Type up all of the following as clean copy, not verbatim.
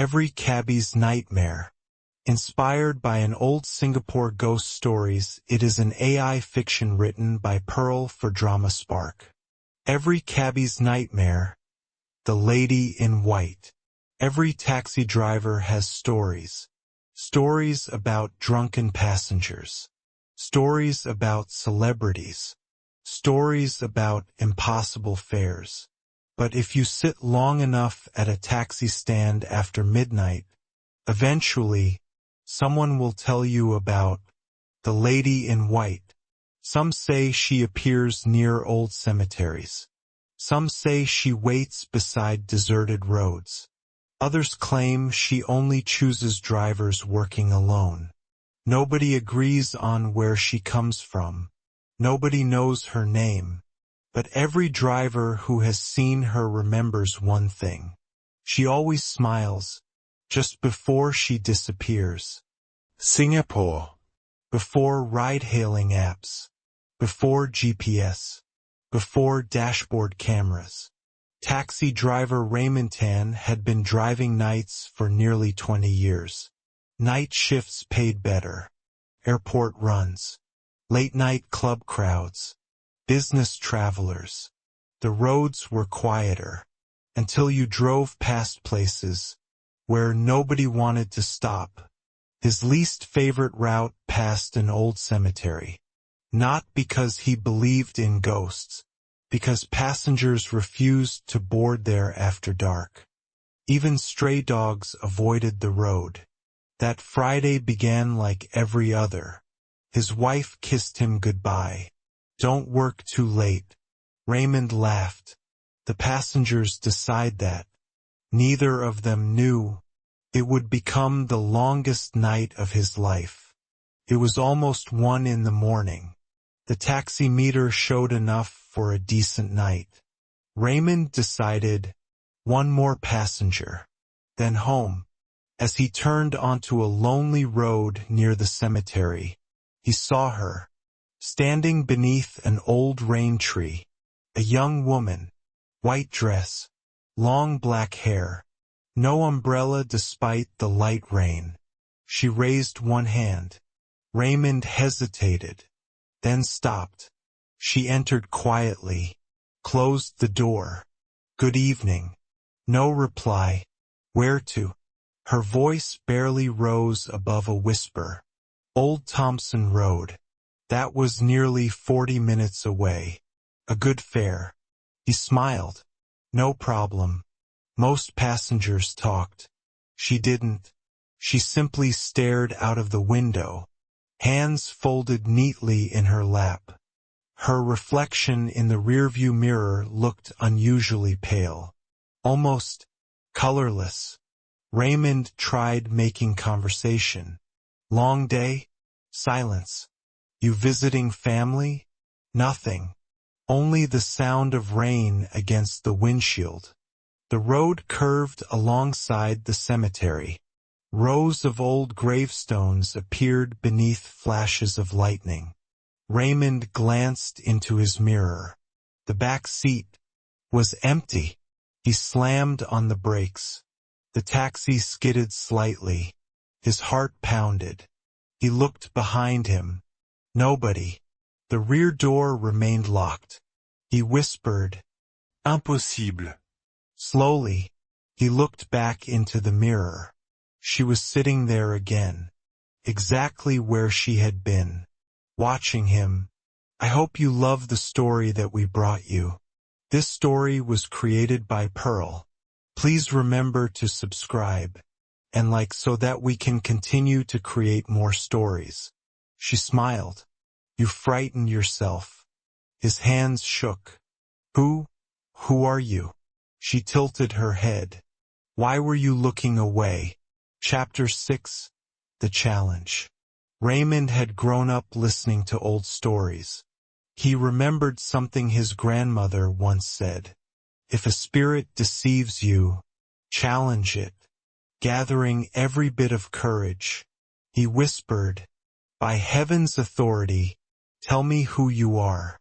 Every cabbie's nightmare. Inspired by an old Singapore ghost stories, it is an AI fiction written by Pearl for Drama Spark. Every cabbie's nightmare. The Lady in White. Every taxi driver has stories. Stories about drunken passengers. Stories about celebrities. Stories about impossible fares. But if you sit long enough at a taxi stand after midnight, eventually, someone will tell you about the Lady in White. Some say she appears near old cemeteries. Some say she waits beside deserted roads. Others claim she only chooses drivers working alone. Nobody agrees on where she comes from. Nobody knows her name. But every driver who has seen her remembers one thing. She always smiles, just before she disappears. Singapore. Before ride-hailing apps. Before GPS. Before dashboard cameras. Taxi driver Raymond Tan had been driving nights for nearly 20 years. Night shifts paid better. Airport runs. Late-night club crowds. Business travelers. The roads were quieter, until you drove past places where nobody wanted to stop. His least favorite route passed an old cemetery. Not because he believed in ghosts, because passengers refused to board there after dark. Even stray dogs avoided the road. That Friday began like every other. His wife kissed him goodbye. Don't work too late. Raymond laughed. The passengers decide that. Neither of them knew. It would become the longest night of his life. It was almost 1 in the morning. The taxi meter showed enough for a decent night. Raymond decided, one more passenger. Then home. As he turned onto a lonely road near the cemetery, he saw her. Standing beneath an old rain tree, a young woman, white dress, long black hair, no umbrella despite the light rain. She raised one hand. Raymond hesitated, then stopped. She entered quietly, closed the door. Good evening. No reply. Where to? Her voice barely rose above a whisper. Old Thompson Road. That was nearly 40 minutes away. A good fare. He smiled. No problem. Most passengers talked. She didn't. She simply stared out of the window, hands folded neatly in her lap. Her reflection in the rearview mirror looked unusually pale. Almost colorless. Raymond tried making conversation. Long day? Silence. You visiting family? Nothing. Only the sound of rain against the windshield. The road curved alongside the cemetery. Rows of old gravestones appeared beneath flashes of lightning. Raymond glanced into his mirror. The back seat was empty. He slammed on the brakes. The taxi skidded slightly. His heart pounded. He looked behind him. Nobody. The rear door remained locked. He whispered, "Impossible." Slowly, he looked back into the mirror. She was sitting there again, exactly where she had been, watching him. I hope you love the story that we brought you. This story was created by Pearl. Please remember to subscribe and like so that we can continue to create more stories. She smiled. You frightened yourself. His hands shook. Who are you? She tilted her head. Why were you looking away? Chapter 6. The Challenge. Raymond had grown up listening to old stories. He remembered something his grandmother once said. If a spirit deceives you, challenge it. Gathering every bit of courage, he whispered, "By heaven's authority, tell me who you are."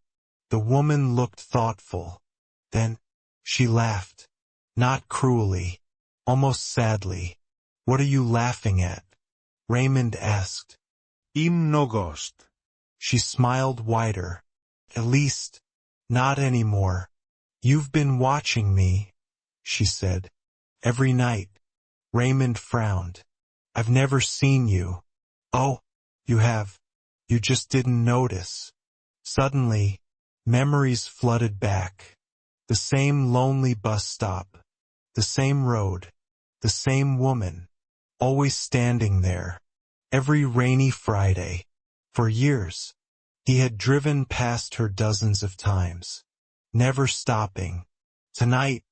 The woman looked thoughtful. Then, she laughed. Not cruelly, almost sadly. What are you laughing at? Raymond asked. I'm no ghost. She smiled wider. At least, not anymore. You've been watching me, she said. Every night. Raymond frowned. I've never seen you. Oh, you have. You just didn't notice. Suddenly, memories flooded back. The same lonely bus stop. The same road. The same woman. Always standing there. Every rainy Friday. For years. He had driven past her dozens of times. Never stopping. Tonight,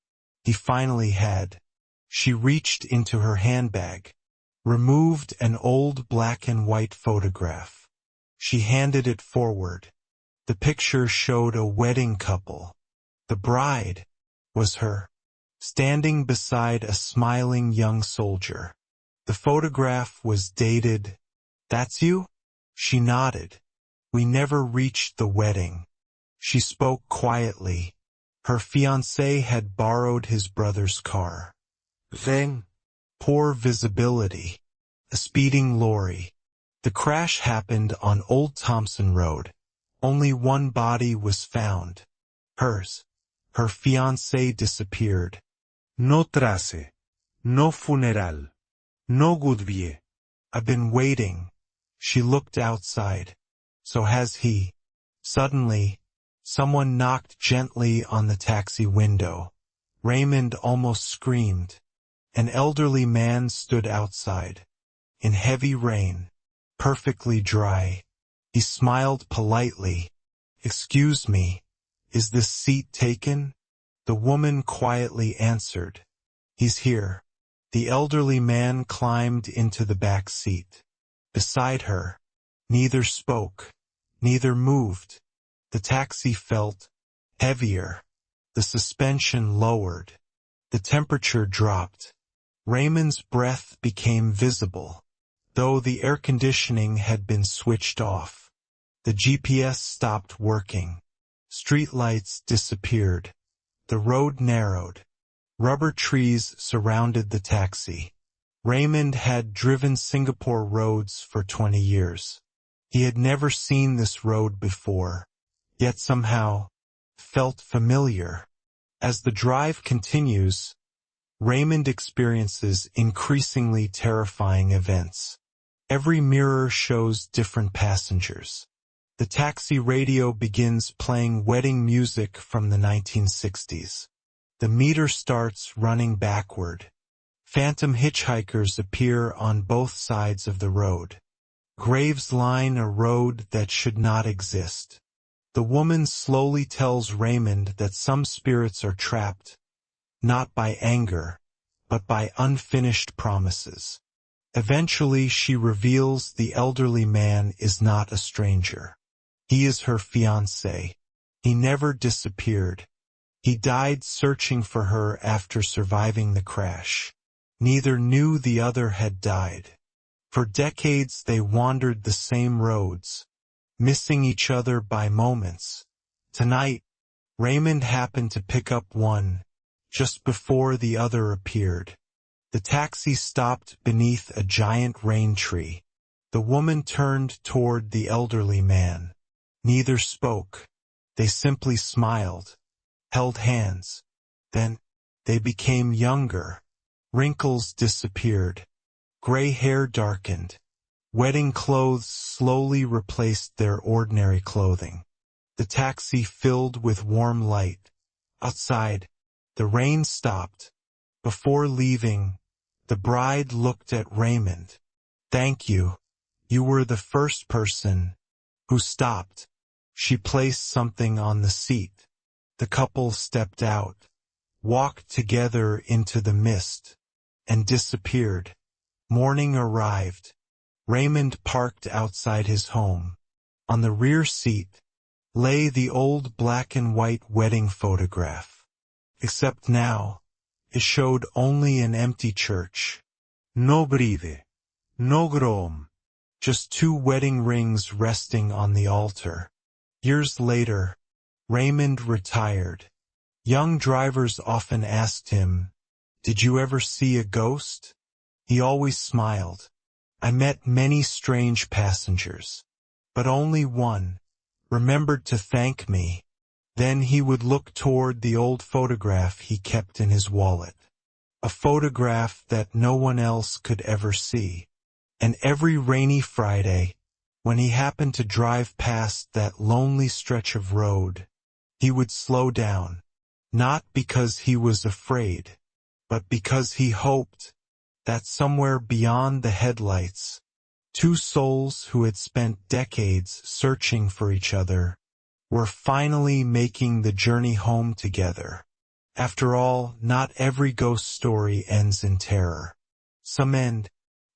he finally had. She reached into her handbag. Removed an old black and white photograph. She handed it forward. The picture showed a wedding couple. The bride was her, standing beside a smiling young soldier. The photograph was dated. That's you? She nodded. We never reached the wedding. She spoke quietly. Her fiancé had borrowed his brother's car. Then, Poor visibility. A speeding lorry. The crash happened on Old Thompson Road. Only one body was found. Hers. Her fiancé disappeared. no trace, no funeral, no goodbye. I've been waiting. She looked outside. So has he. Suddenly, someone knocked gently on the taxi window. Raymond almost screamed. An elderly man stood outside. In heavy rain. Perfectly dry. He smiled politely. Excuse me. Is this seat taken? The woman quietly answered. He's here. The elderly man climbed into the back seat. Beside her. Neither spoke. Neither moved. The taxi felt heavier. The suspension lowered. The temperature dropped. Raymond's breath became visible, though the air conditioning had been switched off. The GPS stopped working. Streetlights disappeared. The road narrowed. Rubber trees surrounded the taxi. Raymond had driven Singapore roads for 20 years. He had never seen this road before, yet somehow felt familiar. As the drive continues, Raymond experiences increasingly terrifying events. Every mirror shows different passengers. The taxi radio begins playing wedding music from the 1960s. The meter starts running backward. Phantom hitchhikers appear on both sides of the road. Graves line a road that should not exist. The woman slowly tells Raymond that some spirits are trapped, not by anger, but by unfinished promises. Eventually she reveals the elderly man is not a stranger. He is her fiancé. He never disappeared. He died searching for her after surviving the crash. Neither knew the other had died. For decades they wandered the same roads, missing each other by moments. Tonight, Raymond happened to pick up one, just before the other appeared. The taxi stopped beneath a giant rain tree. The woman turned toward the elderly man. Neither spoke. They simply smiled, held hands. Then, they became younger. Wrinkles disappeared. Gray hair darkened. Wedding clothes slowly replaced their ordinary clothing. The taxi filled with warm light. Outside, the rain stopped. Before leaving, the bride looked at Raymond. Thank you. You were the first person who stopped. She placed something on the seat. The couple stepped out, walked together into the mist, and disappeared. Morning arrived. Raymond parked outside his home. On the rear seat lay the old black and white wedding photograph. Except now, it showed only an empty church. No bride, no groom. Just two wedding rings resting on the altar. Years later, Raymond retired. Young drivers often asked him, "Did you ever see a ghost?" He always smiled. I met many strange passengers, but only one remembered to thank me. Then he would look toward the old photograph he kept in his wallet. A photograph that no one else could ever see. And every rainy Friday, when he happened to drive past that lonely stretch of road, he would slow down, not because he was afraid, but because he hoped that somewhere beyond the headlights, two souls who had spent decades searching for each other were finally making the journey home together. After all, not every ghost story ends in terror. Some end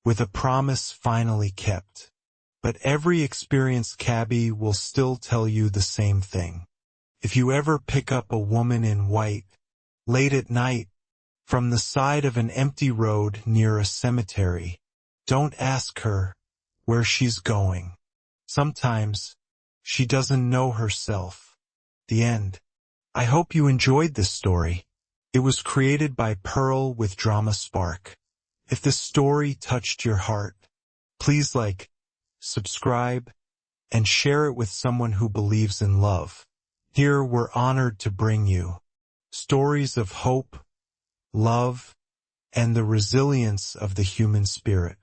with a promise finally kept. But every experienced cabbie will still tell you the same thing. If you ever pick up a woman in white, late at night, from the side of an empty road near a cemetery, don't ask her where she's going. Sometimes she doesn't know herself. The end. I hope you enjoyed this story. It was created by Pearl with Drama Spark. If this story touched your heart, please like, subscribe, and share it with someone who believes in love. Here we're honored to bring you stories of hope, love, and the resilience of the human spirit.